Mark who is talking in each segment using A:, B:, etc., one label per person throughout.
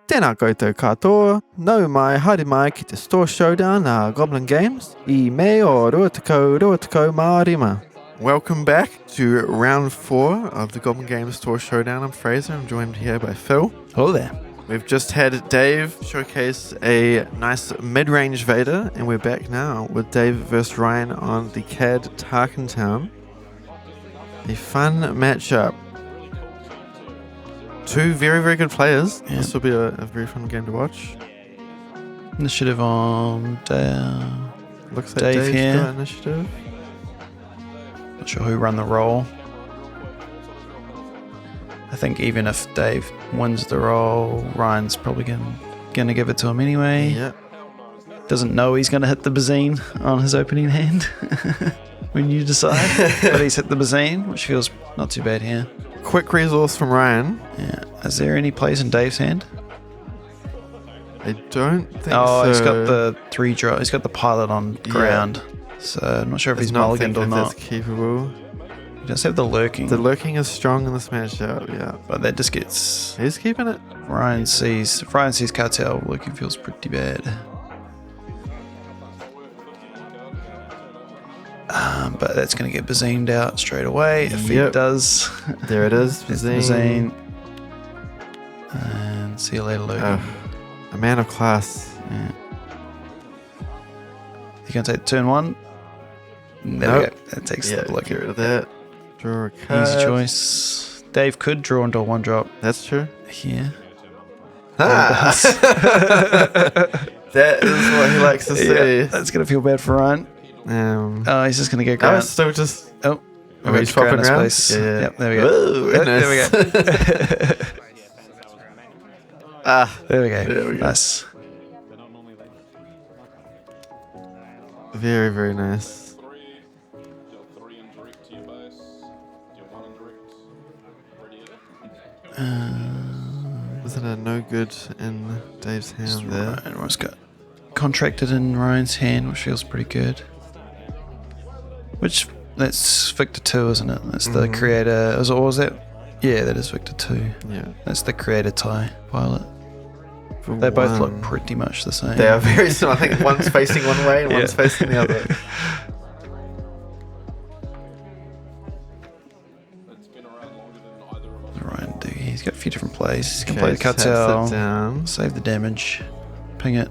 A: Tēnā koutou katoa, nau mai haere mai ki te store Showdown Goblin Games, I me o ruatakau mārima. Welcome back to round 4 of the Goblin Games store Showdown. I'm Fraser, I'm joined here by Phil.
B: Hello there.
A: We've just had Dave showcase a nice mid-range Vader, and we're back now with Dave versus Ryan on the CAD Tarkintown. A fun matchup. Two very, very good players.
B: Yeah.
A: This will be a very fun game to watch.
B: Initiative on
A: Looks like
B: Dave
A: Dave's
B: here.
A: got initiative.
B: Not sure who run the roll. I think even if Dave wins the roll, Ryan's probably gonna give it to him anyway.
A: Yeah.
B: Doesn't know he's gonna hit the Bazine on his opening hand when you decide. But he's hit the Bazine, which feels not too bad here.
A: Quick resource from Ryan.
B: Yeah. Is there any plays in Dave's hand?
A: I don't think so.
B: Oh, he's got the 3 draw. He's got the pilot on ground. So I'm not sure if he's mulliganed or not.
A: That's keepable.
B: He does have the lurking.
A: The lurking is strong in this matchup, yeah.
B: But that just gets...
A: He's keeping it.
B: Ryan sees cartel. Lurking feels pretty bad. But that's going to get Bazined out straight away if
A: Yep.
B: he does.
A: There it is.
B: There's the
A: Bazine.
B: And see you later, Logan.
A: A man of class.
B: Yeah. You going to take turn 1? There
A: Nope.
B: we go. That takes
A: Yeah,
B: the look.
A: get rid of that. Draw a card.
B: Easy choice. Dave could draw into a 1-drop
A: That's true.
B: here.
A: Ah! That is what he likes to see.
B: Yeah, that's going to feel bad for Ryan. Oh, he's just going to get
A: I
B: ground.
A: was still just...
B: Oh,
A: Are
B: we
A: we
B: got ground
A: swapping
B: in his
A: round?
B: place.
A: Yeah.
B: Yep, there we go.
A: Ooh,
B: There we go. There we go.
A: There we go.
B: Nice.
A: Very, very nice. Was it a no good in Dave's hand there?
B: Ryan almost got contracted in Ryan's hand, which feels pretty good. Which, that's Victor 2, isn't it? That's the creator. Or was that? Yeah, that is Victor 2.
A: Yeah.
B: That's the creator TIE pilot.
A: For
B: They both
A: one.
B: look pretty much the same.
A: They are very similar. I think one's facing one way and one's
B: Yeah.
A: facing the other.
B: Ryan do. He's got a few different plays. He's going to
A: Okay,
B: play the
A: taps
B: cartel.
A: it down.
B: Save the damage. Ping it.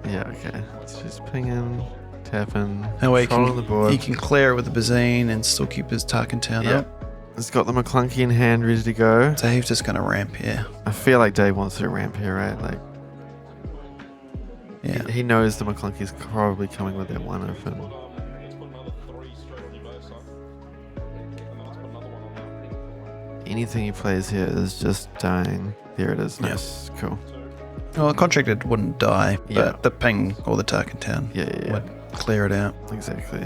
A: Yeah, okay. Let's just pinging, tapping,
B: That way
A: controlling the board.
B: he can clear it with the Bazine and still keep his Tarkintown
A: Yep.
B: up.
A: He's got the McClunky in hand, ready to go.
B: Dave's just going to ramp here.
A: I feel like Dave wants to ramp here, right? Like,
B: Yeah.
A: he knows the McClunky's probably coming with that one open. Anything he plays here is just dying. There it is. Nice. Cool.
B: Well, the contracted wouldn't die, but
A: Yeah.
B: the ping or the Tarkintown
A: Yeah.
B: would clear it out.
A: Exactly.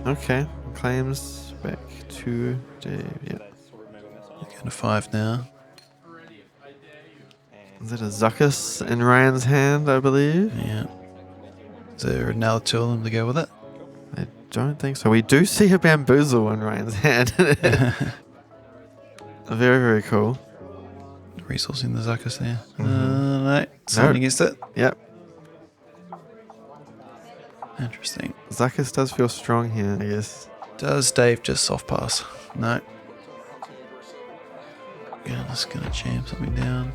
A: Okay. Claims back to Dave. Yeah.
B: Going to 5 now.
A: Is it a Zuckus in Ryan's hand, I believe?
B: Yeah. Is there another 2 of them to go with it?
A: I don't think so. We do see a bamboozle in Ryan's hand. Very, very cool.
B: Resourcing the Zuckus there. No, something
A: Nope.
B: against it.
A: Yep.
B: Interesting.
A: Zuckus does feel strong here, I guess.
B: Does Dave just soft pass? No. Yeah, just gonna jam something down.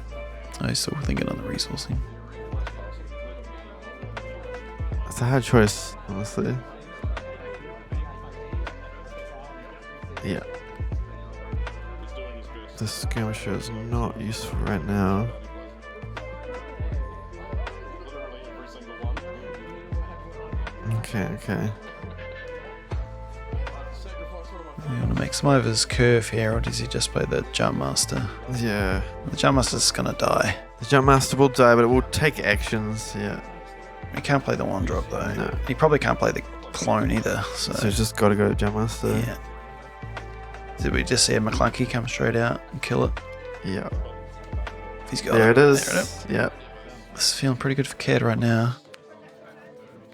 B: Oh, he's still thinking on the resourcing.
A: It's a hard choice, honestly. Yeah. The skirmisher is not useful right now. Okay.
B: You want to make some of his curve here, or does he just play the Jump Master?
A: Yeah.
B: The Jump Master's gonna die.
A: The Jump Master will die, but it will take actions, yeah.
B: He can't play the 1-drop though.
A: No.
B: He probably can't play the clone either. So,
A: So he's just got to go to Jump Master.
B: yeah. Did we just see a McClunky come straight out and kill it?
A: Yeah.
B: He's got
A: There it is.
B: There it is.
A: Yep.
B: This is feeling pretty good for Cad right now.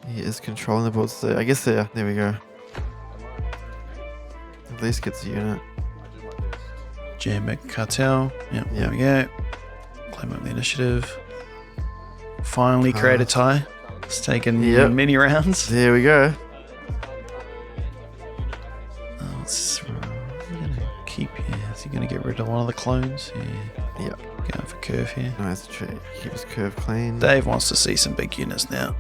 A: He is controlling the board, so I guess there we go. At least gets a unit.
B: Jam back cartel. Yep,
A: Yeah.
B: there we go. Claim up the initiative. Finally create a tie. It's taken many rounds.
A: There we go.
B: Let's keep. Yeah, is he going to get rid of one of the clones? Yeah.
A: Yep.
B: Going for curve here.
A: Nice trick. Keep his curve clean.
B: Dave wants to see some big units now.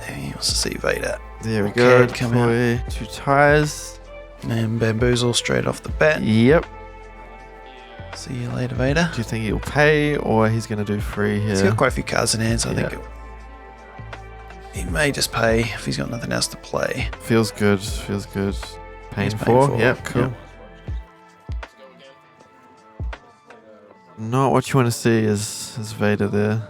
B: He wants to see Vader.
A: There we go.
B: Come out.
A: 2 tires.
B: And bamboozle straight off the bat.
A: Yep.
B: See you later, Vader.
A: Do you think he'll pay or he's going to do free here?
B: He's got quite a few cards in hand, so I think he may just pay if he's got nothing else to play.
A: Feels good. Feels good. Paying
B: He's
A: for.
B: paying
A: Yep, cool.
B: Yep.
A: Not what you want to see is Vader there.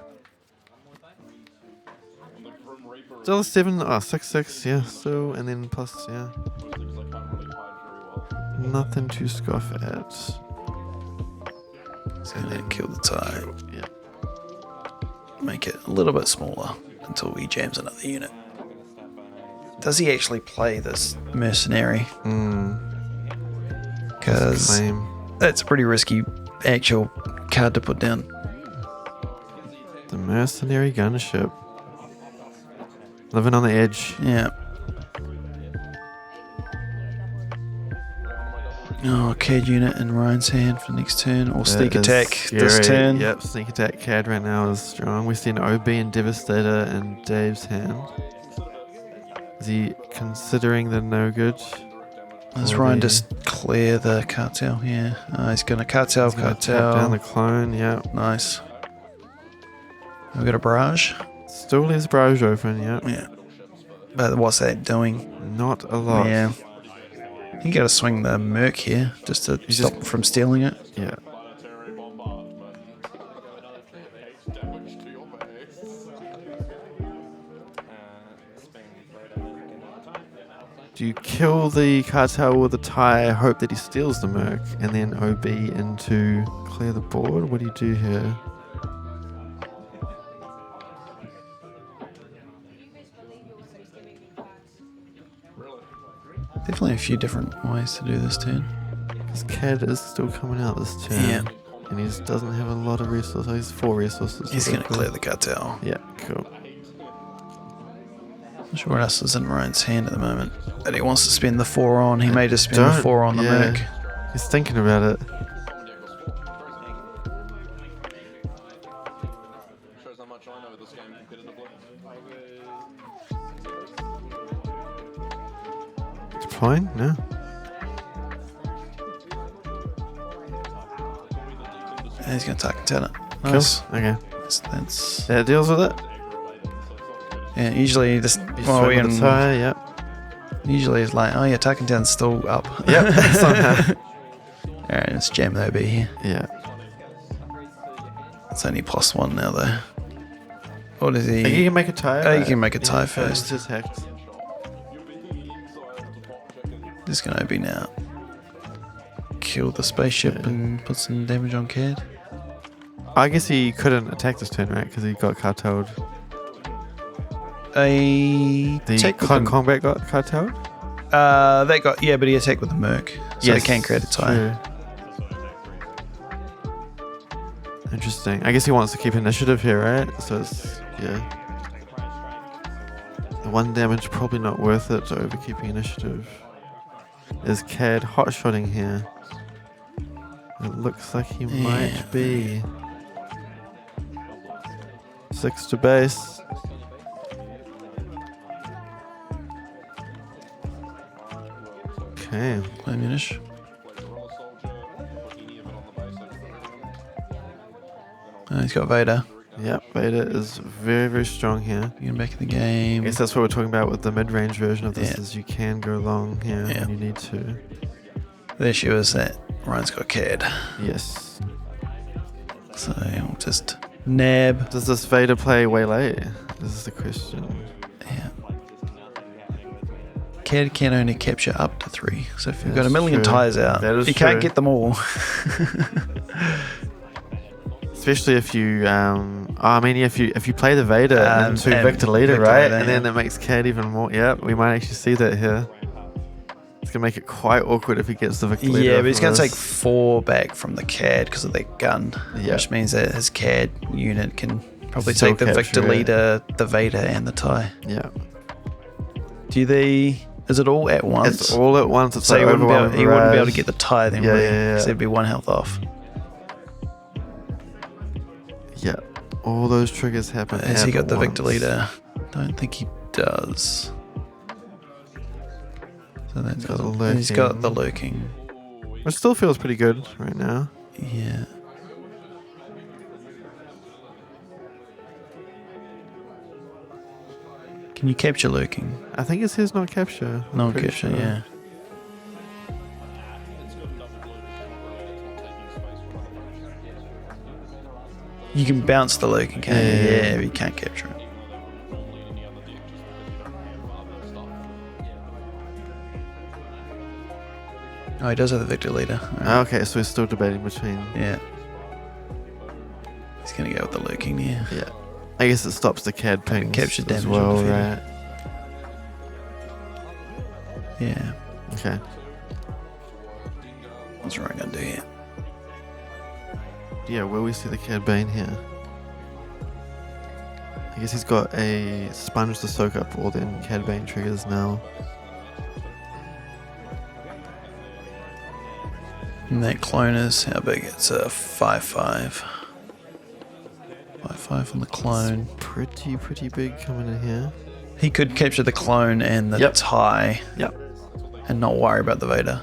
A: Still 6/6, yeah. So and then plus, yeah. Nothing to scoff at.
B: So then kill the tie.
A: Yeah.
B: Make it a little bit smaller until he jams another unit. Does he actually play this mercenary? Because that's a pretty risky actual card to put down.
A: The mercenary gunship. Living on the edge.
B: Yeah. Oh, CAD unit in Ryan's hand for the next turn. Or sneak attack this turn.
A: Yep, sneak attack CAD right now is strong. We see an OB and Devastator in Dave's hand. Is he considering the no good?
B: Does Ryan just clear the cartel? Yeah. He's going to cartel.
A: Tap down the clone, yeah.
B: Nice. We've got a barrage.
A: Still leaves barrage open, yeah.
B: Yeah. But what's that doing?
A: Not a lot.
B: Yeah. You got to swing the Merc here just to stop him from stealing it.
A: Yeah. Do you kill the cartel with a tie, hope that he steals the Merc, and then OB into clear the board? What do you do here?
B: Definitely a few different ways to do this turn.
A: Because CAD is still coming out this turn.
B: Yeah.
A: And he just doesn't have a lot of resources. He's 4 resources.
B: He's going to clear the cartel.
A: Yeah, cool.
B: Not sure what else is in Ryan's hand at the moment. But he wants to spend the 4 on. He may just spend the 4 on the Merc.
A: He's thinking about it. Deploying? No.
B: And he's going to Tarkintown it. Nice.
A: Cool. Okay.
B: That's
A: That deals with it?
B: yeah, usually just usually it's like, oh yeah, Tarkintown's still up.
A: Yep. Somehow.
B: Alright, let's jam the OB here.
A: Yeah.
B: It's only +1 now though. What is he?
A: You can make a tie.
B: Oh, you can make a tie first.
A: It's just hacked.
B: Just gonna OB now. Kill the spaceship and put some damage on CAD.
A: I guess he couldn't attack this turn, right? Because he got carteled. The combat got carteled?
B: That got, yeah, but he attacked with the Merc. So he can create a tie.
A: True. Interesting. I guess he wants to keep initiative here, right? So it's, yeah. The 1 damage probably not worth it over keeping initiative. Is CAD hot-shotting here? It looks like he might be. 6 to base. Okay.
B: Play Munish. He's got Vader.
A: Yep, Vader is very, very strong here.
B: Getting back in the game.
A: I guess that's what we're talking about with the mid-range version of this, is you can go long here when you need to.
B: The issue is that Ryan's got CAD.
A: Yes.
B: So he'll just nab.
A: Does this Vader play way late? This is the question.
B: Yeah. CAD can only capture up to 3. So if you've got a
A: That's
B: million
A: true.
B: tires out,
A: That is
B: you can't
A: true.
B: get them all.
A: Especially if you, if you play the Vader into
B: and
A: Victor Leader,
B: Victor
A: right?
B: Leader,
A: and then it makes CAD even more. Yeah, we might actually see that here. It's going to make it quite awkward if he gets the Victor leader.
B: Yeah, but he's
A: going to
B: take 4 back from the CAD because of that gun.
A: Yeah.
B: Which means that his CAD unit can probably
A: Still
B: take the Victor
A: capture it.
B: leader, the Vader, and the TIE.
A: Yeah.
B: Is it all at once?
A: It's all at once. It's
B: So
A: like
B: he wouldn't be able
A: overwhelming
B: to get the TIE then,
A: Yeah,
B: would he?
A: yeah, yeah.
B: So it'd be 1 health off.
A: Yeah. All those triggers happen.
B: Has he
A: at
B: got the
A: once.
B: Victor leader? Don't think he does. So that's
A: Got the
B: he's got the
A: lurking.
B: lurking.
A: Which still feels pretty good right now.
B: Yeah. Can you capture lurking?
A: I think it says not capture. I'm
B: No
A: pretty
B: capture,
A: sure.
B: yeah. You can bounce the lurking, can't you?
A: Yeah.
B: Yeah, but you can't capture it. Oh, he does have the Victor leader. Alright.
A: Okay, so we're still debating between.
B: Yeah. He's gonna go with the lurking here.
A: Yeah. I guess it stops the CAD pings
B: capture
A: as
B: damage
A: well,
B: on the
A: right?
B: Yeah.
A: Okay.
B: What's Ryan gonna do here?
A: Yeah, will we see the CAD Bane here? I guess he's got a sponge to soak up all the CAD Bane triggers now.
B: And that clone is how big? It's a 5/5. 5/5 on the clone.
A: Pretty big coming in here.
B: He could capture the clone and the
A: Yep.
B: TIE
A: Yep.
B: and not worry about the Vader.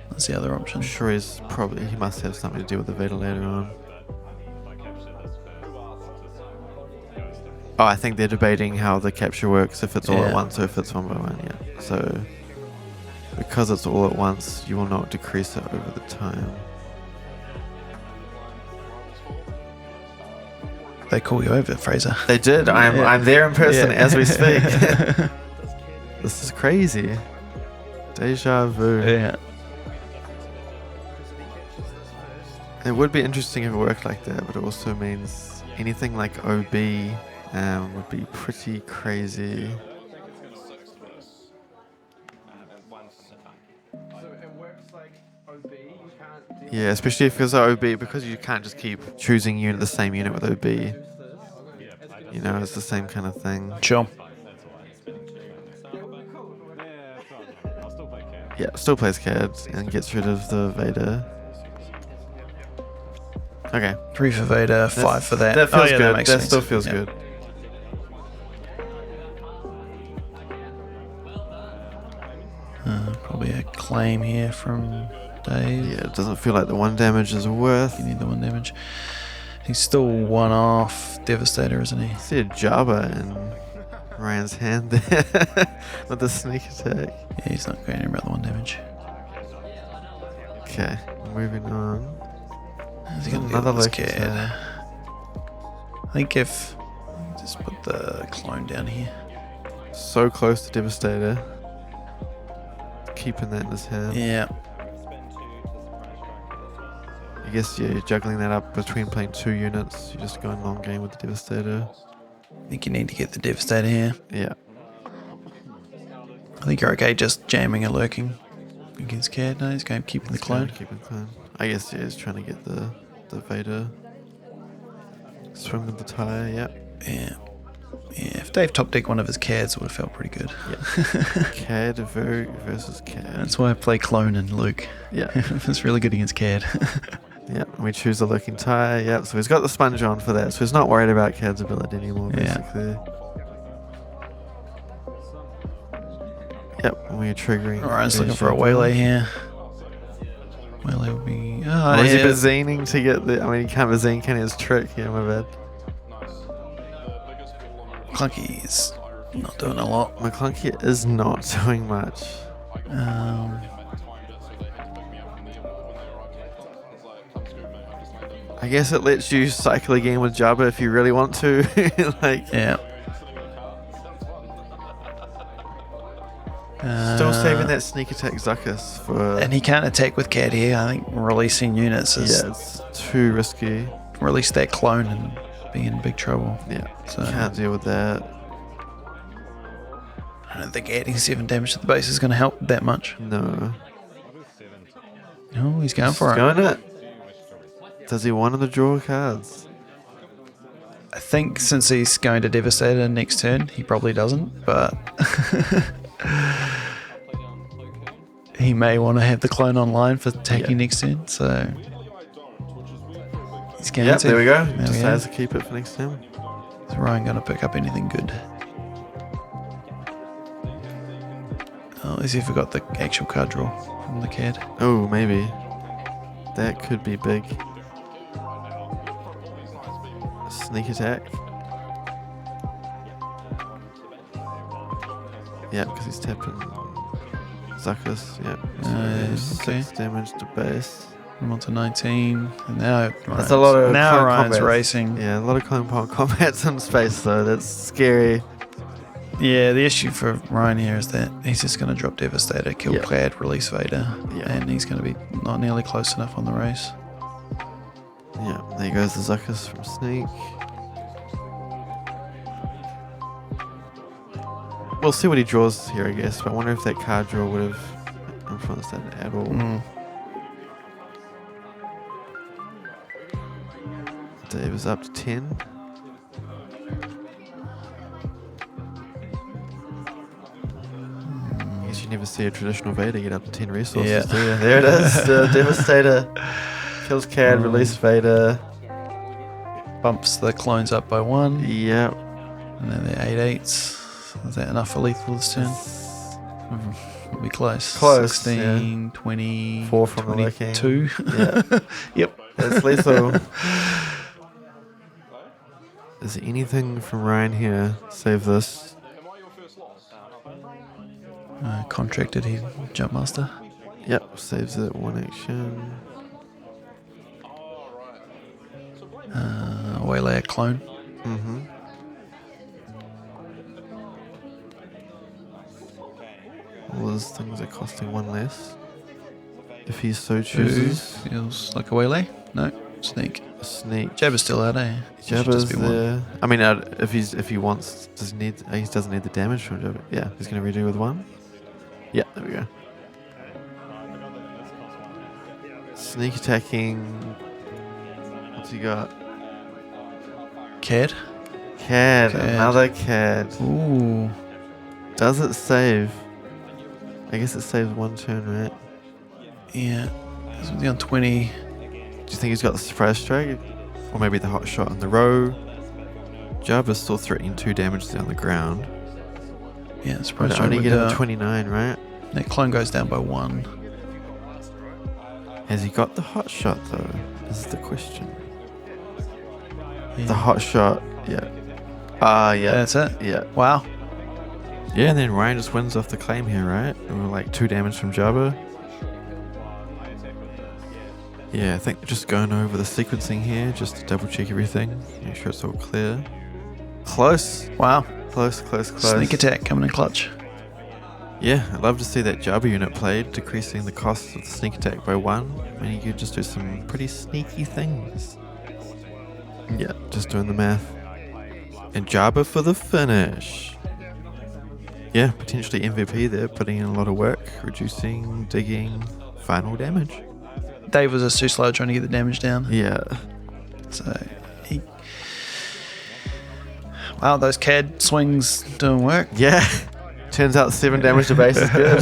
B: That's the other option.
A: I'm sure he must have something to do with the Vader later on. Oh, I think they're debating how the capture works, if it's all at
B: Yeah.
A: once or if it's one by one, yeah. So, because it's all at once, you will not decrease it over the time.
B: They call you over, Fraser.
A: They did. I'm there in person as we speak. This is crazy. Deja vu.
B: Yeah.
A: It would be interesting if it worked like that, but it also means anything like OB would be pretty crazy. Yeah, especially if it's OB, because you can't just keep choosing the same unit with OB. You know, it's the same kind of thing.
B: Sure.
A: Yeah, still plays CAD and gets rid of the Vader. Okay.
B: 3 for Vader, 5 for that.
A: That feels
B: oh, yeah,
A: good.
B: That, makes
A: That
B: sense.
A: still feels
B: Yeah.
A: good.
B: Probably a claim here from Dave.
A: Yeah, it doesn't feel like the 1 damage is worth.
B: You need the 1 damage. He's still 1 off Devastator, isn't he?
A: I see a Jabba in Ryan's hand there with the sneak attack.
B: Yeah, he's not going about the 1 damage.
A: Okay, moving on.
B: How's he gonna
A: Another
B: deal with
A: look
B: this
A: at
B: kid?
A: that.
B: I think if just put the clone down here.
A: So close to Devastator. Keeping that in his hand.
B: Yeah.
A: I guess you're juggling that up between playing 2 units. You're just going long game with the Devastator.
B: I think you need to get the Devastator here.
A: Yeah.
B: I think you're okay just jamming a lurking against CAD. No, he's going keeping the clone.
A: Keeping clone. I guess yeah, he's trying to get the Vader. Swim with the TIE, yeah.
B: Yeah. Yeah, if Dave top deck one of his CADs, it would have felt pretty good.
A: Yeah. CAD versus CAD.
B: That's why I play clone and Luke.
A: Yeah.
B: It's really good against CAD.
A: Yeah, we choose the lurking TIE. Yeah, so he's got the sponge on for that. So he's not worried about CAD's ability anymore,
B: Yeah.
A: basically. Yep, we're triggering.
B: Alright, just looking
A: Deja
B: for a
A: vu.
B: waylay here. Waylay would be...
A: Or is he
B: yeah.
A: bazining to get the... I mean, he can't bazine, can he? It's trick. Yeah, my bad.
B: Clunky's not doing a lot.
A: McClunky is not doing much. I guess it lets you cycle again with Jabba if you really want to. Like,
B: Yeah.
A: still saving that sneak attack Zuckus for...
B: And he can't attack with CAD here. I think releasing units is...
A: Yeah, it's too risky.
B: Release that clone and be in big trouble.
A: Yeah,
B: So-
A: can't deal with that.
B: I don't think adding 7 damage to the base is going to help that much.
A: No.
B: Oh, he's going for it.
A: Going it. Does he want to draw cards?
B: I think since he's going to Devastator next turn, he probably doesn't, but he may want to have the clone online for attacking next turn, so he's going to.
A: There we go.
B: There
A: Just
B: we
A: has to keep it for next turn.
B: Is Ryan going to pick up anything good? Oh, has he forgot the actual card draw from the CAD?
A: Oh, maybe. That could be big. Sneak attack. Yeah, because he's tapping Zuckus. Yeah. So 6 damage to base.
B: I'm on to 19. And now
A: That's a lot of
B: now Ryan's
A: combats.
B: racing.
A: Yeah, a lot of clone combats in space though. That's scary.
B: Yeah, the issue for Ryan here is that he's just going to drop Devastator, kill Clad, release Vader, and he's going to be not nearly close enough on the race.
A: Yeah, there goes the Zuckus from Sneak. We'll see what he draws here, I guess, but I wonder if that card draw would have influenced that at all. Dave is up to 10. I guess you never see a traditional Vader get up to 10 resources, do you? There it is. The Devastator kills Cad, release Vader.
B: Bumps the clones up by 1.
A: Yep.
B: And then they're 8/8s. Is that enough for lethal this turn? It'll be close.
A: Close,
B: 16, 20,
A: 4 from
B: 22.
A: Yeah.
B: Yep.
A: That's lethal. Is there anything from Ryan here? Save this.
B: Contracted, he Jumpmaster.
A: Yep, saves it 1 action.
B: Waylay a clone.
A: Mm-hmm. All those things are costing 1 less. If he so chooses.
B: Feels like a Waylay? No. Sneak.
A: Sneak.
B: Jabba's still out, eh?
A: Jabba's there. I mean, if he wants, he doesn't need the damage from Jabba. Yeah, he's going to redo with 1. Yeah, there we go. Sneak attacking. What's he got?
B: Cad.
A: Another Cad.
B: Ooh.
A: Does it save? I guess it saves 1 turn, right?
B: Yeah. This one's on 20.
A: Do you think he's got the surprise strike? Or maybe the hot shot on the row? Jabba's still threatening 2 damage down the ground.
B: Yeah, surprise
A: But
B: strike.
A: only get him 29, right?
B: That clone goes down by 1.
A: Has he got the hot shot though? Is the question.
B: Yeah.
A: The hot shot, yeah. Yeah.
B: That's it?
A: Yeah.
B: Wow.
A: Yeah, and then Ryan just wins off the claim here, right? Or like 2 damage from Jabba. Yeah, I think just going over the sequencing here, just to double check everything. Make sure it's all clear. Close.
B: Wow.
A: Close.
B: Sneak attack coming in clutch.
A: Yeah, I'd love to see that Jabba unit played, decreasing the cost of the sneak attack by 1. I mean, you could just do some pretty sneaky things. Yeah, just doing the math. And Jabba for the finish. Yeah, potentially MVP there, putting in a lot of work, reducing, digging, final damage.
B: Dave was just too slow trying to get the damage down.
A: Yeah.
B: So, wow, those CAD swings doing work.
A: Yeah. Turns out 7 damage to base is good.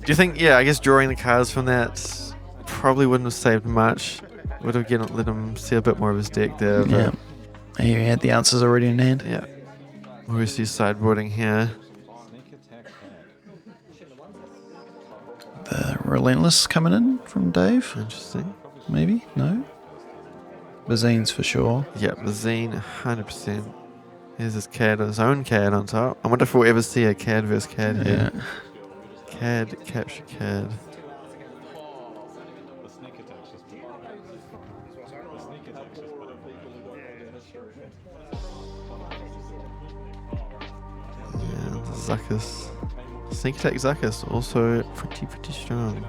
A: Do you think, I guess drawing the cards from that probably wouldn't have saved much. Would have let him see a bit more of his deck there.
B: Yeah. He had the answers already in hand.
A: Yeah. We see sideboarding here.
B: The Relentless coming in from Dave.
A: Interesting.
B: Maybe? No? Bazine's for sure.
A: Yeah, Bazine, 100%. Here's his CAD, his own CAD on top. I wonder if we'll ever see a CAD versus CAD here.
B: Yeah.
A: CAD, capture CAD. Yeah, Zuckus. Sneak attack Zuckus, also pretty strong.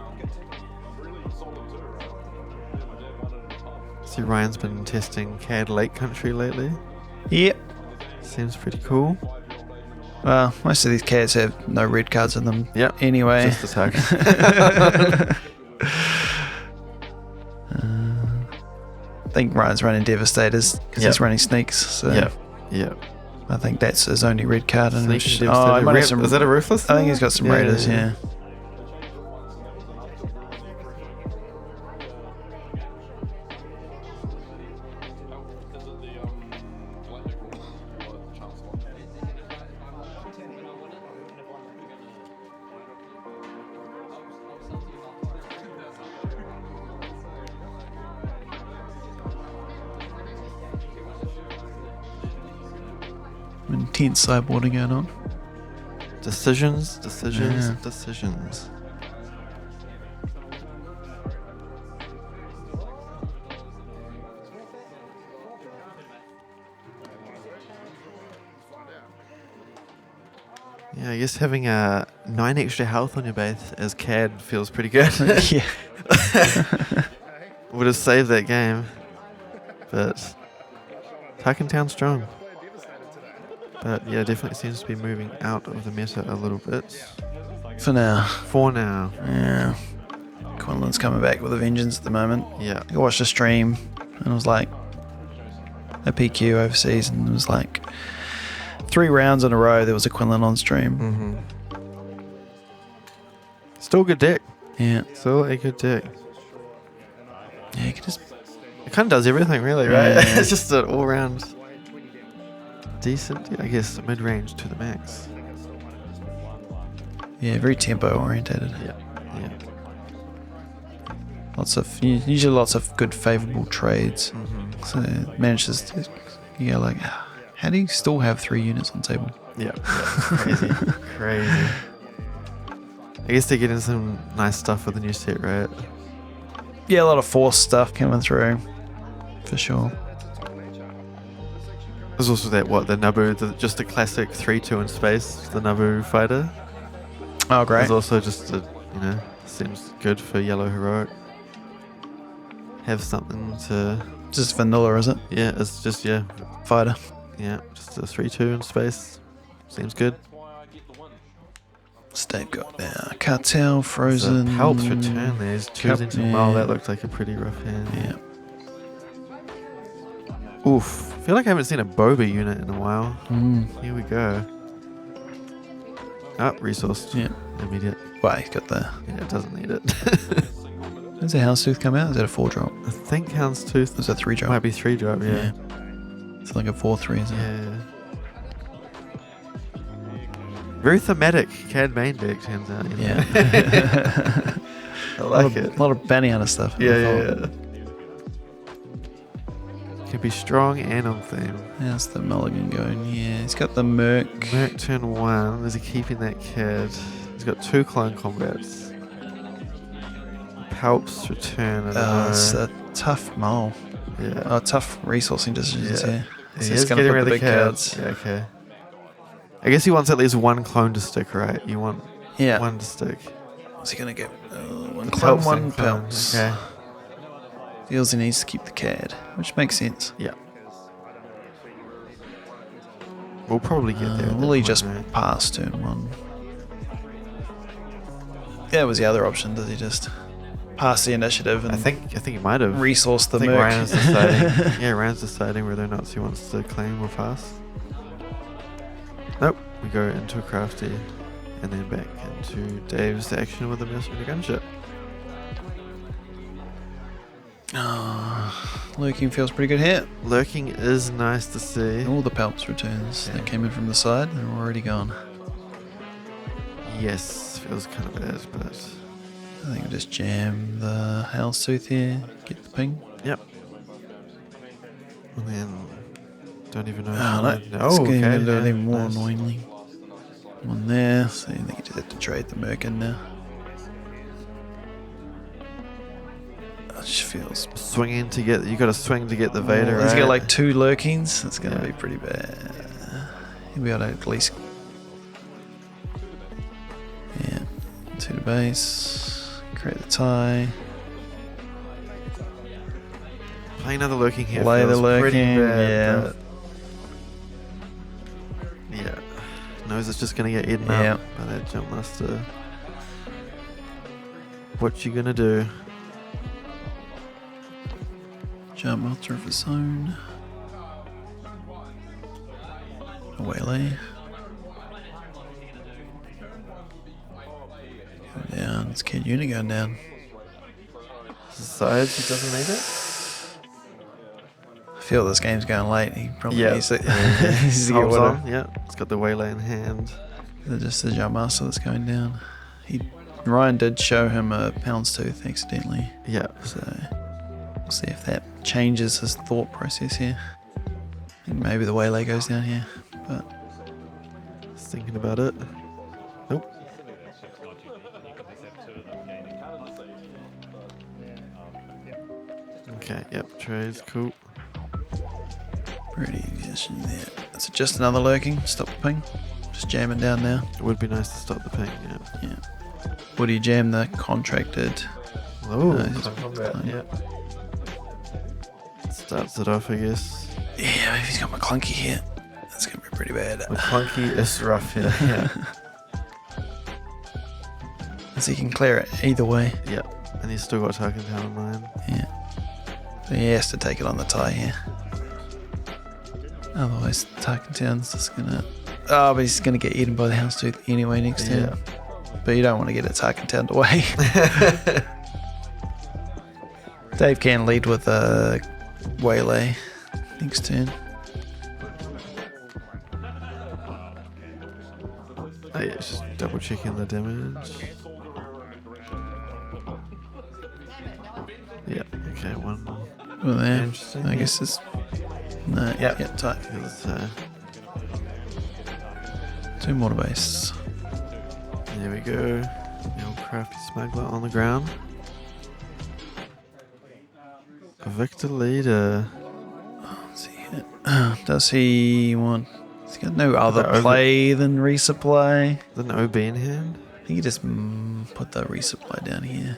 A: See, Ryan's been testing CAD Lake Country lately.
B: Yep.
A: Seems pretty cool.
B: Well, most of these cats have no red cards in them.
A: Yep.
B: Anyway.
A: Just attack.
B: I think Ryan's running Devastators because he's running Sneaks. So
A: Yeah.
B: I think that's his only red card. And
A: Sneak and Devastator. Is that a Ruthless?
B: I think he's got some Raiders, yeah. Intense sideboarding going on.
A: Decisions. Yeah, I guess having 9 extra health on your base as CAD feels pretty good.
B: Yeah.
A: Would have saved that game. But Tarkintown strong. But yeah, definitely seems to be moving out of the meta a little bit.
B: For now. Yeah. Quinlan's coming back with a vengeance at the moment.
A: Yeah.
B: I watched a stream and it was like a PQ overseas and it was like 3 rounds in a row there was a Quinlan on stream.
A: Still a good deck.
B: Yeah.
A: Still a good deck.
B: Yeah, you can just...
A: It kind of does everything really, right?
B: Yeah.
A: It's just an all-round decent, I guess, mid-range to the max.
B: Yeah, very tempo orientated.
A: Yeah.
B: Usually lots of good favourable trades. So it manages to, you go like, how do you still have 3 units on table?
A: Yeah. Crazy. I guess they're getting some nice stuff with the new set, right?
B: Yeah, a lot of force stuff coming through, for sure.
A: There's also that, the Naboo, just the classic 3-2 in space, the Naboo fighter.
B: Oh, great.
A: There's also just seems good for yellow heroic. Have something to...
B: Just vanilla, is it?
A: Yeah, it's just,
B: Fighter.
A: Yeah, just a 3-2 in space. Seems good.
B: So they've got now Cartel, Frozen...
A: Palp's return there. He's choosing to... Wow, that looked like a pretty rough hand.
B: Yeah.
A: Oof. I feel like I haven't seen a Boba unit in a while. Here we go. Resourced.
B: Yeah.
A: Immediate.
B: Well, he's got the...
A: Yeah, it doesn't need it.
B: Does the Houndstooth come out? Is that a 4-drop?
A: I think Houndstooth...
B: Is that 3-drop?
A: Might be 3-drop, yeah.
B: It's like a 4-3, isn't it?
A: Yeah. Very thematic CAD main deck, turns out. You know?
B: Yeah.
A: I like it.
B: A lot of bounty hunter stuff.
A: Yeah. Could be strong and on theme.
B: How's the Mulligan going? Yeah, he's got the Merc.
A: Merc turn 1. Is he keeping that CAD? He's got 2 clone combats. Palp's return.
B: It's a tough mull.
A: Yeah.
B: Oh, tough resourcing decisions here.
A: He
B: So
A: is
B: he's going to
A: getting
B: put the
A: rid of
B: big cards.
A: Yeah, okay. I guess he wants at least 1 clone to stick, right? You want 1 to stick.
B: What's he going to get? 1 clone, 1 Palps.
A: Okay.
B: Feels he needs to keep the CAD, which makes sense.
A: Yeah. We'll probably get there.
B: Will he just pass turn 1? Yeah, was the other option. Does he just pass the initiative? And
A: I think he might have.
B: Resource the
A: I think
B: Merc.
A: Ryan's deciding. Yeah, Ryan's deciding whether or not he wants to claim or pass. Nope. We go into a crafty and then back into Dave's action with the mercenary gunship.
B: Lurking feels pretty good here.
A: Lurking is nice to see.
B: All the Palps returns that came in from the side are already gone.
A: Yes, feels kind of bad, but
B: I think we'll just jam the Houndstooth here, get the ping.
A: Yep. And then don't even know.
B: It's going to do it even more annoyingly. One there, so I think you just have to trade the Merc in now. It just feels...
A: Swinging to get... You got to swing to get the Vader,
B: He's
A: right?
B: got like 2 Lurkings. It's going to be pretty bad. He'll be able to at least... Yeah. 2 to base. Create the tie.
A: Play another Lurking here.
B: Play the Lurking,
A: bad,
B: yeah.
A: Yeah. knows it's just going to get eaten
B: Yeah.
A: up by that jump master. What you going to do?
B: Jump master of his own. A waylay. Go down. It's Kid Unit going down.
A: Decides he doesn't need it?
B: I feel this game's going late. He probably
A: Yeah.
B: needs to, needs to get
A: Holds
B: water.
A: on. Yeah, it's got the waylay in hand.
B: Just the jump master that's going down. Ryan did show him a houndstooth accidentally.
A: Yeah.
B: So we'll see if that changes his thought process here. I think maybe the waylay goes down here, but
A: Just thinking about it. Nope. Okay, yep, trades, cool.
B: pretty position there. That's just another lurking. Stop the ping. Just jamming down now.
A: It would be nice to stop the ping, yeah.
B: Yeah. Would you jam the contracted?
A: Oh,
B: he's fine.
A: yeah. Starts it off, I guess.
B: Yeah, if he's got my clunky here, that's going to be pretty bad.
A: With clunky, it's rough here. Yeah.
B: So he can clear it either way.
A: Yeah. And he's still got Tarkintown in mind.
B: Yeah. So he has to take it on the tie here. Otherwise, Tarkintown's just going to... Oh, but he's going to get eaten by the houndstooth anyway next turn. But you don't want to get a Tarkintown away. Dave can lead with a waylay next turn.
A: Oh, yeah, just double checking the damage. Yeah, okay, one.
B: Well, there.
A: Interesting.
B: I guess it's... No,
A: Yep.
B: yeah, tight.
A: Because,
B: 2 mortar base.
A: there we go. The old crafty smuggler on the ground. A Victor leader.
B: Let's see here. Does he want... He's got no other
A: over-
B: play than resupply.
A: Is that an OB in hand?
B: I think you just put the resupply down here.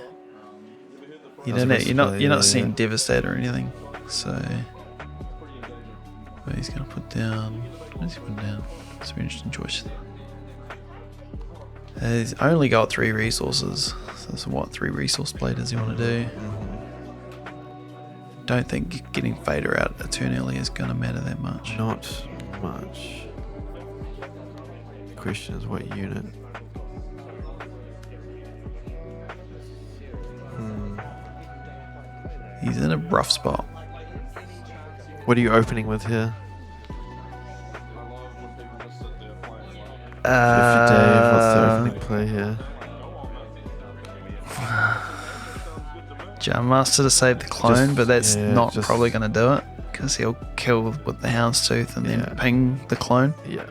B: You
A: That's
B: don't
A: a
B: know, you're not
A: resupply,
B: seeing
A: yeah.
B: Devastate or anything. So but he's gonna put down, what is he putting down? It's an interesting choice. He's only got 3 resources. So that's what 3 resource play does he want to do? Don't think getting Vader out a turn early is gonna matter that much.
A: Not much. The question is what unit?
B: He's in a rough spot.
A: What are you opening with here? Dave, what's the opening play here?
B: Jam Master to save the clone,
A: Just-
B: but that's
A: yeah,
B: not
A: just-
B: probably going to do it because he'll kill with the houndstooth and
A: Yeah.
B: then ping the clone
A: Yeah.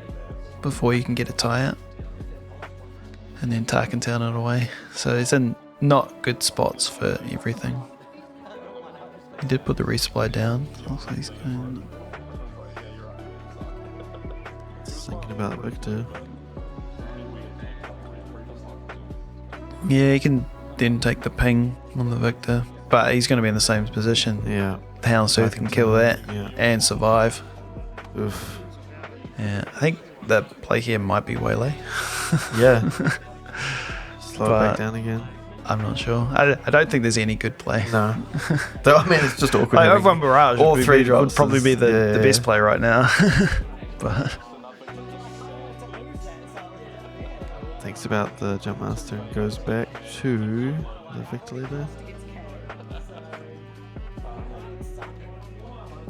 B: before you can get a tie out, and then Tarkintown it away. So it's in not good spots for everything. He did put the resupply down. Also, he's going.
A: Just thinking about Victor.
B: Yeah, he can then take the ping on the Victor, but he's going to be in the same position.
A: Yeah.
B: The houndstooth can kill that
A: Yeah.
B: and survive.
A: Oof.
B: Yeah, I think the play here might be waylay.
A: Yeah. Slow it
B: But-
A: back down again.
B: I'm not sure. I don't think there's any good play.
A: No. Though, I mean, it's just awkward.
B: Like,
A: having
B: everyone Barrage
A: all
B: would
A: 3
B: be-
A: drops
B: would probably be
A: is-
B: the
A: yeah.
B: best play right now. But
A: Thinks about the jump master and goes back to the Victor leader.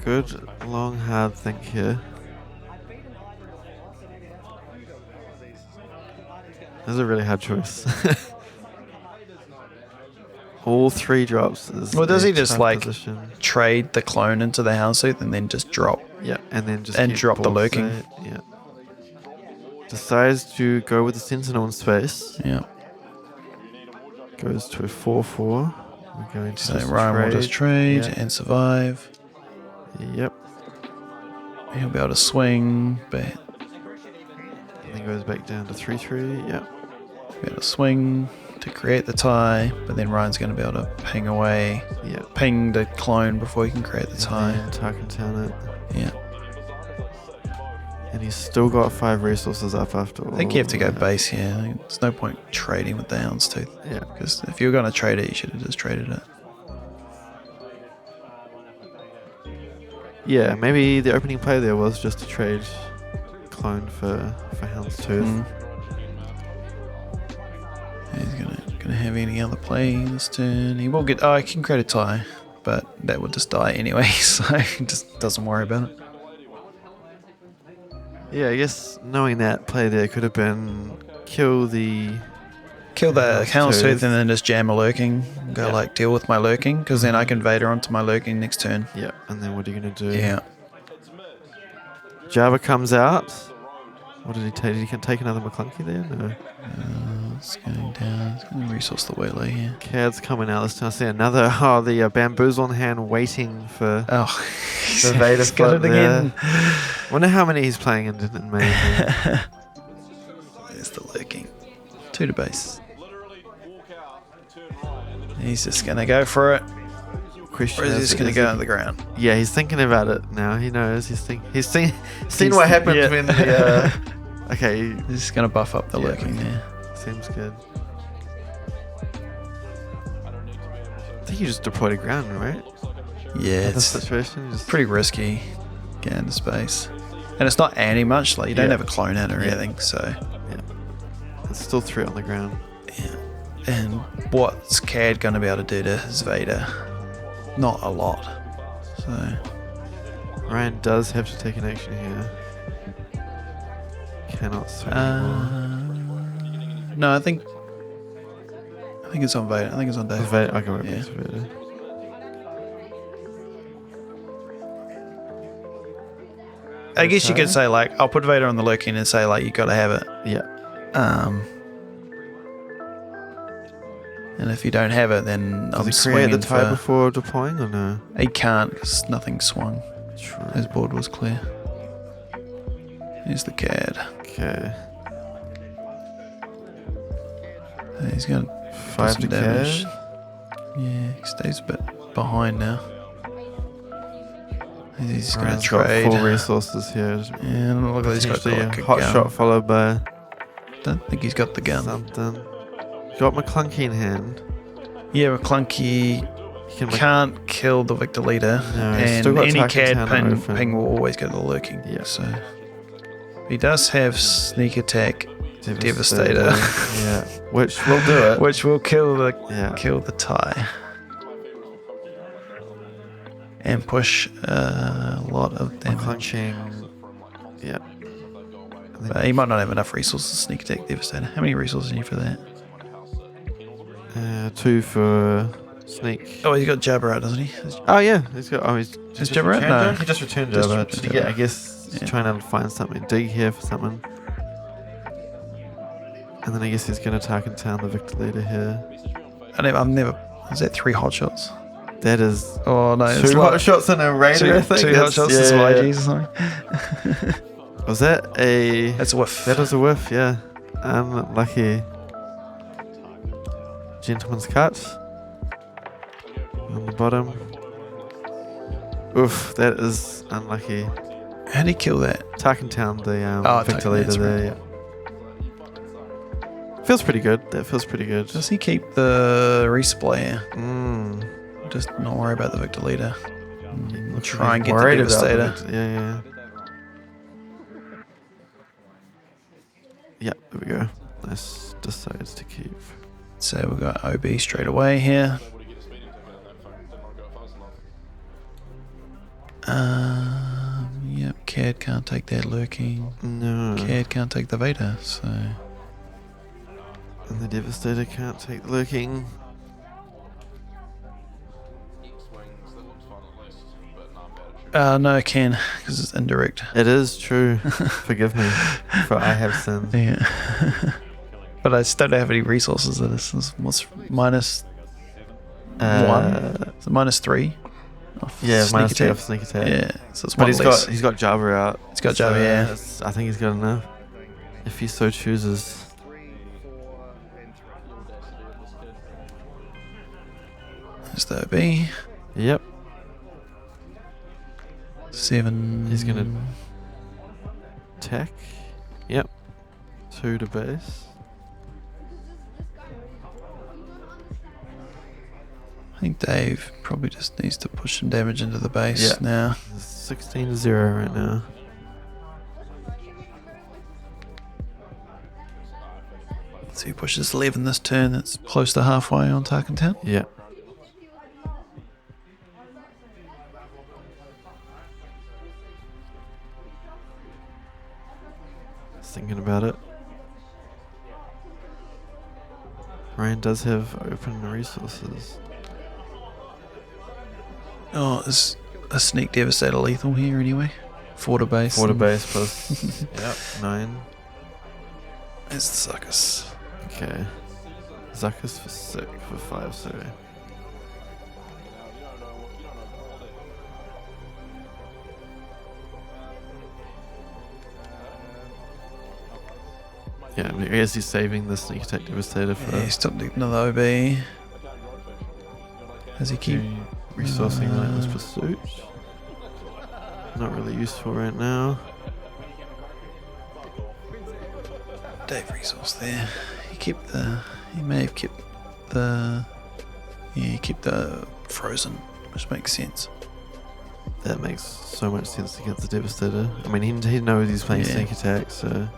A: Good, long, hard think here. That's a really hard choice. All 3 drops is
B: Well, does
A: a
B: he just,
A: tough
B: like,
A: position.
B: trade the clone into the houndstooth and then just drop.
A: Yeah, and then just
B: And
A: keep
B: drop the
A: balls
B: lurking.
A: there, yeah. Decides to go with the sentinel in space.
B: Yeah.
A: Goes to a 4/4. We're going to
B: So
A: just
B: Ryan will just trade
A: Yeah.
B: and survive.
A: Yep.
B: He'll be able to swing, but
A: And then goes back down to 3/3. Yep.
B: be able to swing to create the tie, but then Ryan's going to be able to ping away,
A: Yep.
B: ping the clone before he can create the tie.
A: And then Tarkintown it.
B: Yeah.
A: And he's still got 5 resources up after all.
B: I think you have to go base here. There's no point trading with the Houndstooth.
A: Yeah.
B: Because if you were going to trade it, you should have just traded it.
A: Yeah, maybe the opening play there was just to trade clone for Houndstooth.
B: He's gonna have any other play this turn. He will get. Oh, he can create a tie, but that would just die anyway. So he just doesn't worry about it.
A: Yeah, I guess knowing that play there could have been kill the
B: Houndstooth and then just jam a lurking. Go like deal with my lurking because then I can Vader onto my lurking next turn.
A: Yeah, and then what are you gonna do?
B: Yeah.
A: Java comes out. What did he take? Did he take another McClunky there? No.
B: It's going down. It's going to resource the Wheeler here.
A: Cad's coming out this time. I see another. Oh, the bamboozle on hand waiting for the Vader
B: he's got
A: flip
B: it
A: there.
B: again.
A: Wonder how many he's playing in main.
B: There's the lurking. 2 to base. He's just going to go for it.
A: Question
B: Or is he just going to go on the ground?
A: Yeah, he's thinking about it now. He knows. He's seen what happens when the. Okay.
B: He's just going to buff up the lurking there.
A: Seems good. I think you just deployed a ground, right?
B: Yeah,
A: In this
B: it's
A: situation, just
B: pretty risky getting into space. And it's not anti much, like you don't
A: Yeah.
B: have a clone out or
A: Yeah.
B: anything, so.
A: yeah. It's still 3 on the ground.
B: Yeah. And what's Cad going to be able to do to his Vader? Not a lot. So.
A: Ryan does have to take an action here. Cannot swing anymore.
B: No, I think it's on Vader. I think it's on Dave.
A: I can work
B: Yeah.
A: with Vader.
B: I guess you could say like I'll put Vader on the lurking and say like you got to have it.
A: Yeah.
B: And if you don't have it, then I'm
A: Does he create
B: swinging
A: the tie
B: for.
A: before deploying or no?
B: He can't because nothing swung.
A: True.
B: His board was clear. Here's the Cad.
A: Okay.
B: And he's going to
A: 5 to
B: damage.
A: Cad.
B: Yeah, he stays a bit behind now. He's going to
A: Ryan's got
B: trade.
A: 4 resources here.
B: And look like he's got
A: Potentially
B: like
A: a
B: a
A: hot
B: gun.
A: shot followed by
B: Don't think he's got the gun.
A: something. Got McClunky in hand.
B: Yeah, McClunky
A: He can
B: can't kill the Victor leader,
A: No, he's
B: and
A: still got
B: any
A: Tarkintown
B: CAD
A: open.
B: ping will always go to the lurking.
A: Yeah.
B: So he does have sneak attack, Devastator.
A: Yeah. Which will do it.
B: which will kill the tie and push a lot of damage.
A: McClunking. Yeah.
B: But he might not have enough resources to sneak attack Devastator. How many resources do you need for that?
A: 2 for sneak.
B: Oh, he's got Jabber out, doesn't he?
A: Oh yeah, he's got. Oh, he's
B: Is Jabber out? No.
A: He just returned
B: Just
A: Jabber.
B: returned
A: Yeah,
B: Jabber.
A: I guess he's
B: Yeah.
A: trying to find something. Dig here for something. And then I guess he's going to Tarkintown the Victor leader here.
B: I've never. Is that 3 hot shots?
A: That is
B: Oh no,
A: 2 hot shots and a Raider. I think.
B: two hot
A: That's-
B: shots
A: yeah,
B: is
A: yeah,
B: YGs or something.
A: Was that a?
B: That's a whiff.
A: That was a whiff. Yeah. Unlucky. Gentleman's cut. On the bottom. Oof, that is unlucky.
B: How did he kill that?
A: Tarkintown, the Victor
B: Tarkin,
A: leader
B: that's
A: there.
B: right.
A: Yeah. Feels pretty good. That feels pretty good.
B: Does he keep the resupply here? Just not worry about the Victor leader.
A: Looks
B: Try
A: like
B: and
A: he's
B: get the
A: worried about
B: Devastator.
A: Victor. Yeah. Yeah, there we go. Nice. Decides to keep.
B: So we've got OB straight away here. Yep, Cad can't take that lurking.
A: No.
B: Cad can't take the Vader, so.
A: And the Devastator can't take the lurking.
B: No, it can, because it's indirect.
A: It is true. Forgive me, for I have sinned.
B: Yeah. But I still don't have any resources in this. What's minus 1? Is it minus 3?
A: Yeah,
B: Sneak
A: minus 3
B: attack?
A: off sneak attack.
B: Yeah, so it's
A: But
B: one less.
A: he's got Java out.
B: He's got Java, yeah.
A: that's- I think he's got enough. If he so chooses.
B: There's the OB.
A: Yep.
B: 7.
A: He's gonna attack. Yep. 2 to base.
B: I think Dave probably just needs to push some damage into the base now.
A: 16-0 right now.
B: So he pushes 11 this turn. That's close to halfway on Tarkintown.
A: Yeah. Thinking about it. Ryan does have open resources.
B: Oh, is a Sneak Devastator lethal here anyway? 4 to base.
A: 4 to base plus yep, 9.
B: There's the suckers.
A: Okay. Zucker's for 6 for 5, so yeah, I mean, I guess he's saving the Sneak Attack Devastator for...
B: Yeah, he's stopped another OB. Does he keep...
A: Resourcing Relentless Pursuit. Not really useful right now.
B: Dave resource there. He may have kept the... Yeah, he kept the Frozen, which makes sense.
A: That makes so much sense against the Devastator. I mean, he knows he's playing Sneak Attack, so...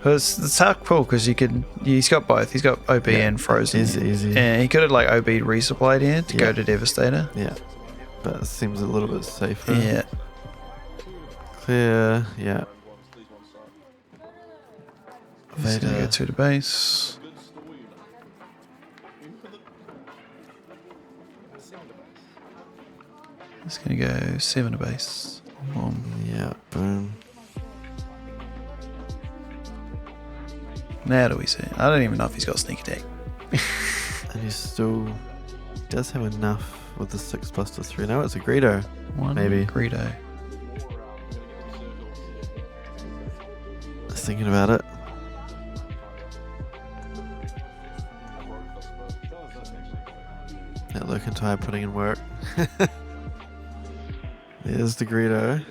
B: But it's hard cool because he's got both. He's got OB and Frozen.
A: Easy.
B: And he could have like OB resupplied here to go to Devastator.
A: Yeah. But it seems a little bit safer.
B: Yeah.
A: Clear, yeah.
B: Vader. Go 2 to base. It's going to go 7 to base. Boom.
A: Yeah, boom.
B: Now do we see? I don't even know if he's got sneak attack.
A: And he still does have enough with the 6 plus to 3. No, it's a Greedo.
B: One
A: maybe.
B: Greedo.
A: Just thinking about it. That Lurkentire putting in work. There's the Greedo.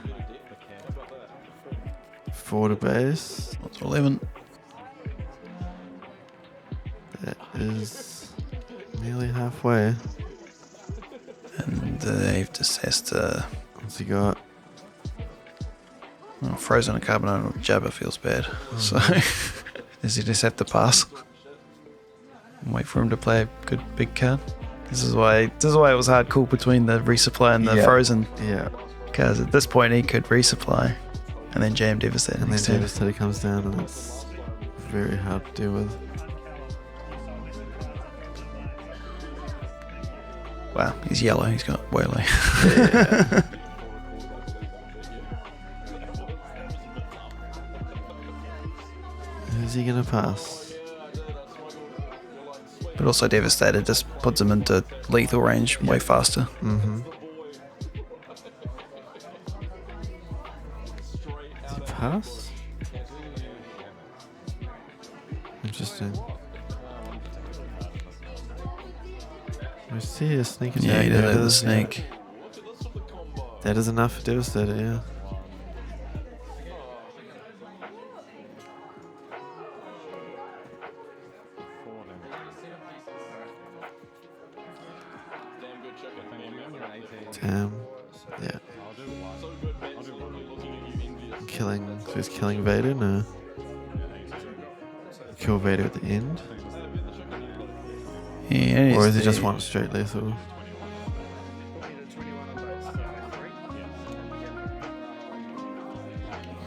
A: 4 to base.
B: What's 11?
A: That is nearly halfway.
B: And Dave just has to...
A: What's he got?
B: Well, Frozen and Carbonite with Jabba feels bad. So does he just have to pass? And wait for him to play a good big card? This is why it was hard call between the resupply and the Frozen.
A: Yeah.
B: Because at this point he could resupply and then jam Devastator.
A: And then Devastator comes down and it's very hard to deal with.
B: Wow, he's yellow. He's got Whaley.
A: Yeah. Who's he gonna pass?
B: But also Devastator just puts him into lethal range way faster.
A: Mm-hmm. Does he pass? Interesting. I see a sneak attack.
B: Yeah, he did it with the snake.
A: That is enough for Devastator, yeah. Damn. Yeah. So he's killing Vader? No. Kill Vader at the end?
B: Yeah,
A: or is he just want straight lethal?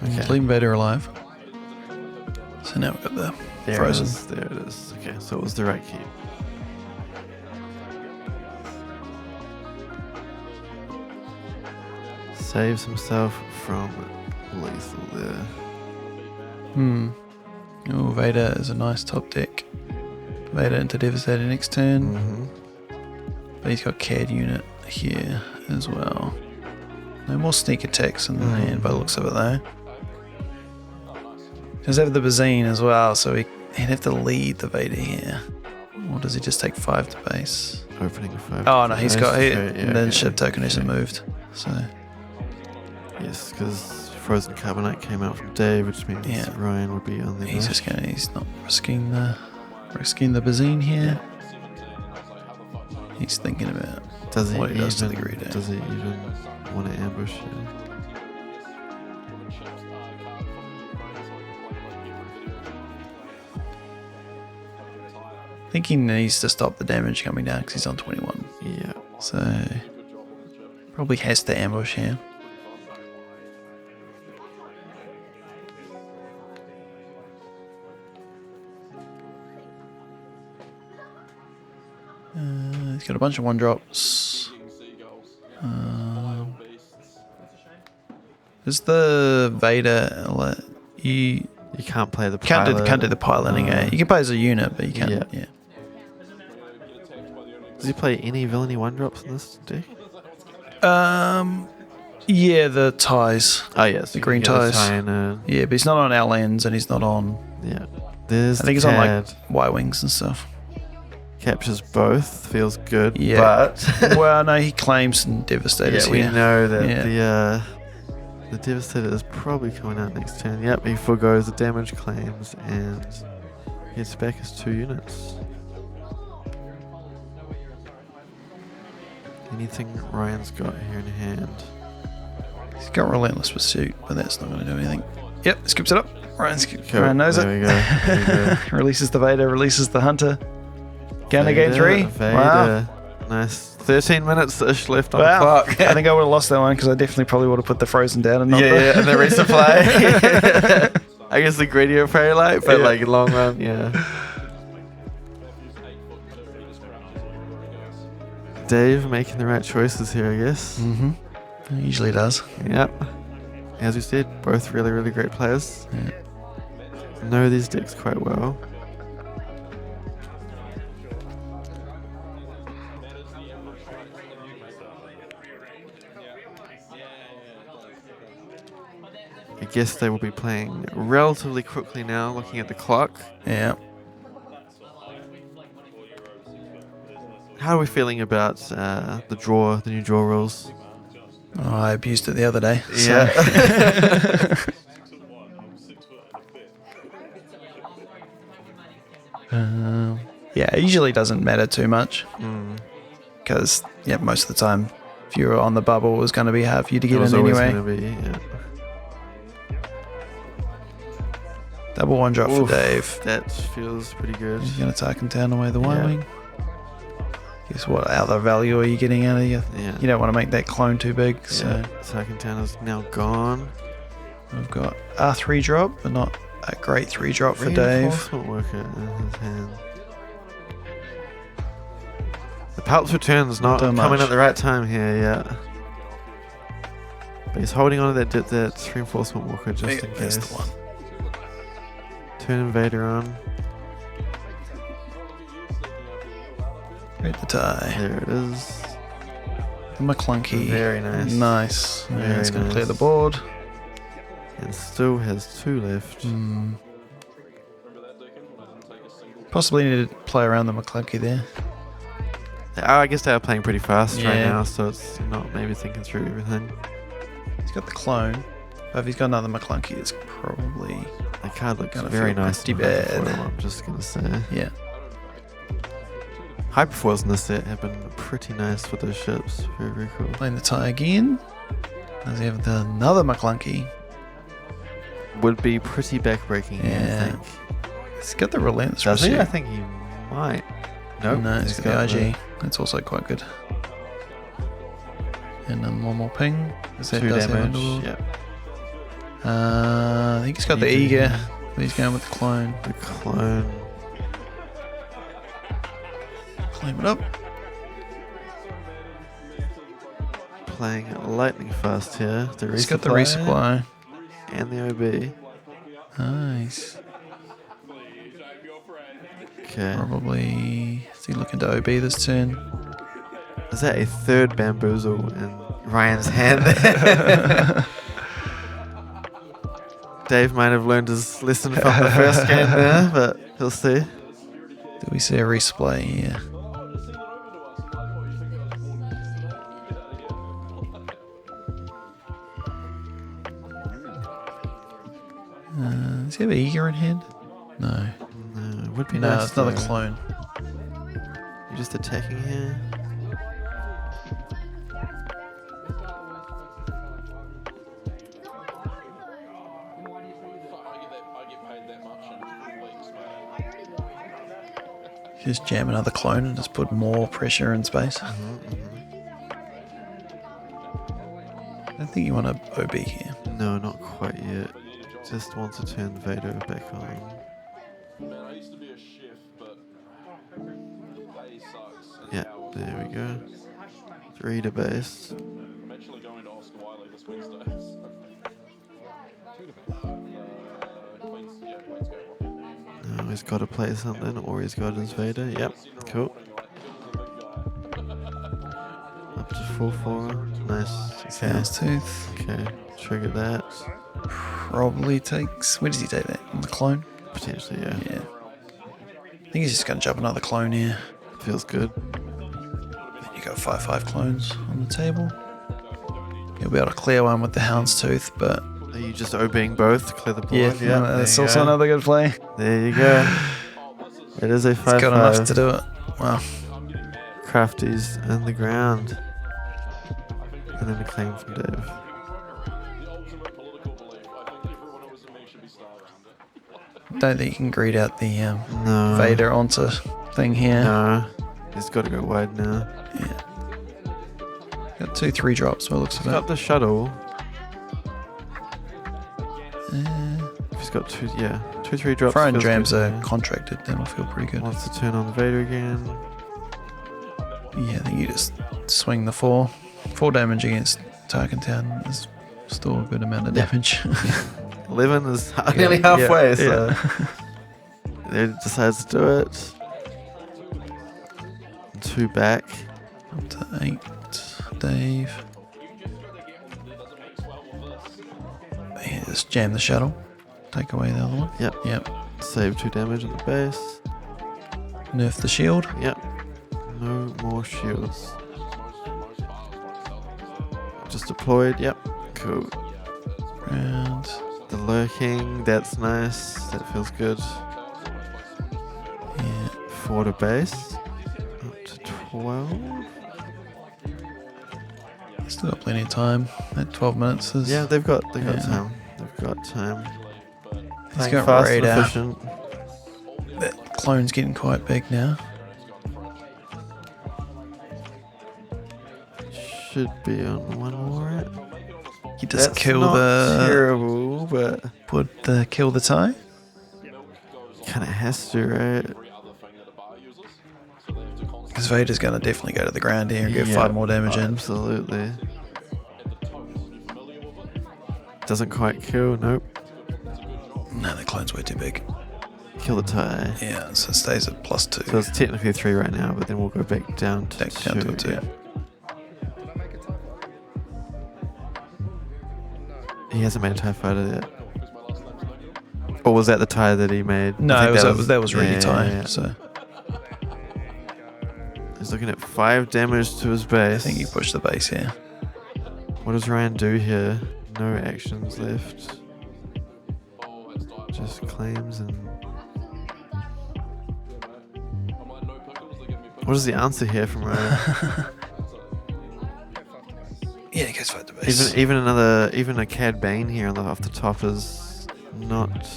B: Okay. Leave Vader alive. So now we've got the Frozen.
A: There it is. Okay, so it was the right keep. Saves himself from lethal there.
B: Oh, Vader is a nice top deck. Vader into Devastator next turn.
A: Mm-hmm.
B: But he's got CAD unit here as well. No more sneak attacks in the hand by the looks of it though. Does have the Bazine as well, so he'd have to lead the Vader here. Or does he just take 5 to base?
A: Opening 5.
B: Oh no, he's got it.
A: And
B: then ship token isn't moved. So
A: Yes, because Frozen Carbonite came out from Dave, which means
B: Yeah.
A: Ryan would be on the
B: He's
A: left.
B: he's not risking the Bazine here. He's thinking about
A: Does he
B: what he does to
A: even,
B: the Greedo.
A: does he even want to ambush it?
B: I think he needs to stop the damage coming down because he's on 21.
A: Yeah.
B: So probably has to ambush here. He's got a bunch of 1-drops. Is the Vader you
A: You can't play the
B: can't
A: pilot.
B: do the piloting? You can play as a unit, but you can't.
A: Yeah.
B: Yeah.
A: Does he play any villainy 1-drops in this deck?
B: Yeah, the ties.
A: Oh, yes.
B: The green ties.
A: Yeah,
B: Yeah, but he's not on our lands and he's not on.
A: there's
B: I think he's
A: the
B: on
A: CAD.
B: like Y-wings and stuff.
A: Captures both. Feels good.
B: Yeah.
A: But
B: Well, no, he claims and Devastator's
A: yeah, we
B: here.
A: know that
B: Yeah.
A: the Devastator is probably coming out next turn. Yep, he forgoes the damage claims and gets back his 2 units. Anything Ryan's got here in hand?
B: He's got Relentless Pursuit, but that's not going to do anything. Yep, skips it up.
A: Cool.
B: Ryan knows
A: There
B: it.
A: we go. There we go.
B: Releases the Vader, releases the Hunter. Going to game 3.
A: Vader.
B: Wow.
A: Nice. 13 minutes-ish left on
B: Wow.
A: the clock.
B: I think I would have lost that one because I definitely probably would have put the Frozen down and not
A: Yeah, and the resupply.
B: the...
A: I guess the greedier very light, but
B: Yeah.
A: like long run, yeah. Dave making the right choices here, I guess.
B: Mm-hmm. He usually does.
A: Yep. As we said, both really, really great players.
B: Yeah.
A: Know these decks quite well. I guess they will be playing relatively quickly now, looking at the clock.
B: Yeah.
A: How are we feeling about the new draw rules?
B: Oh, I abused it the other day. So.
A: Yeah.
B: Yeah, it usually doesn't matter too much
A: Mm.
B: because most of the time, if you were on the bubble, it was going to be hard for you to
A: It
B: get
A: was
B: in
A: always
B: anyway.
A: gonna be, yeah.
B: Double 1-drop
A: Oof,
B: for Dave.
A: That feels pretty good.
B: He's going to Tarkintown away the
A: Yeah.
B: Y-wing. Guess what other value are you getting out of you?
A: Yeah.
B: You don't want to make that clone too big. So
A: Yeah. Tarkintown is now gone.
B: we've got a 3-drop, but not a great 3-drop for Dave.
A: Reinforcement worker in his hand. The Palt's return's not
B: Not
A: coming
B: much.
A: at the right time here yet. But he's holding on to that reinforcement walker just in
B: There's
A: case.
B: the one.
A: Turn Vader on.
B: Read the tie.
A: There it is.
B: The McClunky.
A: Very nice.
B: Nice. Yeah,
A: Very
B: it's going to clear the
A: nice.
B: board.
A: And still has 2 left.
B: Hmm. Possibly need to play around the McClunky there.
A: I guess they are playing pretty fast right
B: Yeah.
A: now, so it's not maybe thinking through everything.
B: He's got the clone, but if he's got another McClunky, it's probably
A: The card looks
B: Gonna
A: very
B: feel
A: nice.
B: pretty
A: in Hyperfoil,
B: bad.
A: I'm just gonna say.
B: yeah.
A: Hyperfoils in this set have been pretty nice for those ships. Very, very cool.
B: Playing the tie again. Does he have another McClunky?
A: Would be pretty backbreaking,
B: Yeah.
A: I think.
B: He's got the relentless
A: Does he?
B: pursuit.
A: I think he might. Nope,
B: No, he's
A: he's
B: got the IG. That's also quite good. And then one more ping. Does that
A: 2
B: does have
A: damage.
B: Underworld?
A: Yep.
B: I think he's got the
A: Eager.
B: eager. But he's going with the clone.
A: The clone.
B: Claim it up.
A: Playing lightning fast here. The
B: He's got the resupply.
A: and the OB.
B: Nice.
A: Okay.
B: Probably. Is he looking to OB this turn?
A: Is that a 3rd bamboozle in Ryan's hand? Dave might have learned his lesson from the first game there, but he'll see.
B: Do we see a resupply here? Does he have Eager in hand? No.
A: No, it would be
B: No,
A: nice.
B: it's another
A: though.
B: clone.
A: You're just attacking here.
B: Just jam another clone and just put more pressure in space. I don't think you want to OB here.
A: No, not quite yet. Just want to turn Vader back on. Yeah, there we go. 3 to base. Now he's got to play something, or he's got his Vader. Yep, cool. Up to 4/4. Nice. Okay.
B: Tooth.
A: Okay, trigger that.
B: Probably takes. Where does he take that? On the clone?
A: Potentially, yeah.
B: Yeah. I think he's just going to jump another clone here.
A: Feels good.
B: Then you got 5/5 clones on the table. You'll be able to clear one with the Houndstooth, but
A: Are you just OBing both to clear the board?
B: yeah,
A: there
B: that's
A: you
B: also
A: go.
B: another good play.
A: There you go. It is a 5/5.
B: It's got enough to do it. Wow.
A: Crafty's in the ground. And then a claim from Dave.
B: Don't think you can greed out the
A: No.
B: Vader onto thing here.
A: No. He's got to go wide now.
B: Yeah. Got 2 3-drops by the looks of
A: He's got
B: it.
A: the shuttle.
B: Uh,
A: He's got 2, yeah. 2 3-drops.
B: Throwing
A: feels
B: drams
A: good,
B: are
A: yeah.
B: contracted, then will feel pretty good.
A: Wants to turn on Vader again.
B: Yeah, I think you just swing the 4. 4 damage against Tarkintown is still a good amount of damage.
A: 11 is nearly halfway, so he decides to do it. 2 back.
B: Up to 8, Dave. Yeah, just jam the shuttle. Take away the other one.
A: Yep.
B: Yep.
A: Save 2 damage on the base.
B: Nerf the shield.
A: Yep. No more shields. Just deployed. Yep. Cool.
B: And
A: The lurking. That's nice. That feels good.
B: yeah,
A: 4 to base. Up to 12.
B: still got plenty of time. That 12 minutes is.
A: Yeah, they've got
B: Yeah.
A: time. They've got time.
B: He's
A: Playing
B: got
A: fast and
B: radar.
A: efficient.
B: That clone's getting quite big now.
A: Should be on 1 more.
B: You just
A: That's
B: kill
A: not
B: the
A: terrible, but
B: kill the tie.
A: kind of has to, right?
B: Because Vader's going to definitely go to the ground here and get
A: Yeah,
B: 5 more damage in.
A: Absolutely. Doesn't quite kill. Nope.
B: No, the clone's way too big.
A: Kill the tie.
B: Yeah, so it stays at +2.
A: So it's technically 3 right now, but then we'll go back down to
B: Back down to 2.
A: Yeah. He hasn't made a TIE fighter yet. Or was that the tie that he made?
B: No,
A: I think
B: that was really
A: yeah,
B: tie.
A: yeah.
B: So
A: He's looking at 5 damage to his
B: I
A: base.
B: think you push the base here.
A: What does Ryan do here? No actions left. Just claims and... What is the answer here from Ryan?
B: Yeah, he goes fight the base.
A: even a Cad Bane here off the top is not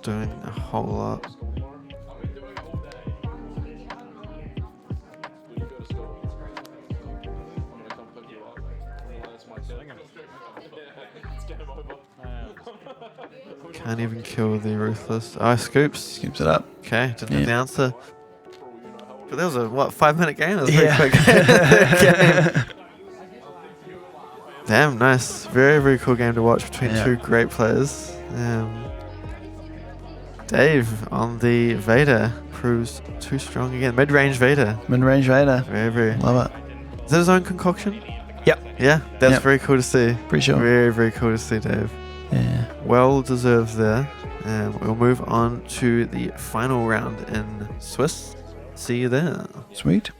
A: doing a whole lot. Can't even kill the Ruthless. Oh, scoops.
B: Keeps it up.
A: Okay, didn't have
B: Yeah.
A: the answer. But that was a 5-minute game? That was a
B: Yeah.
A: very quick game. Damn, nice. Very, very cool game to watch between
B: Yeah.
A: 2 great players. Dave on the Vader proves too strong again. Mid-range Vader.
B: Mid-range Vader.
A: Very, very.
B: Love it.
A: Is that his own concoction?
B: Yep.
A: Yeah, that's
B: Yep.
A: very cool to see.
B: Pretty sure.
A: Very, very cool to see, Dave.
B: Yeah.
A: Well deserved there. We'll move on to the final round in Swiss. See you there.
B: Sweet.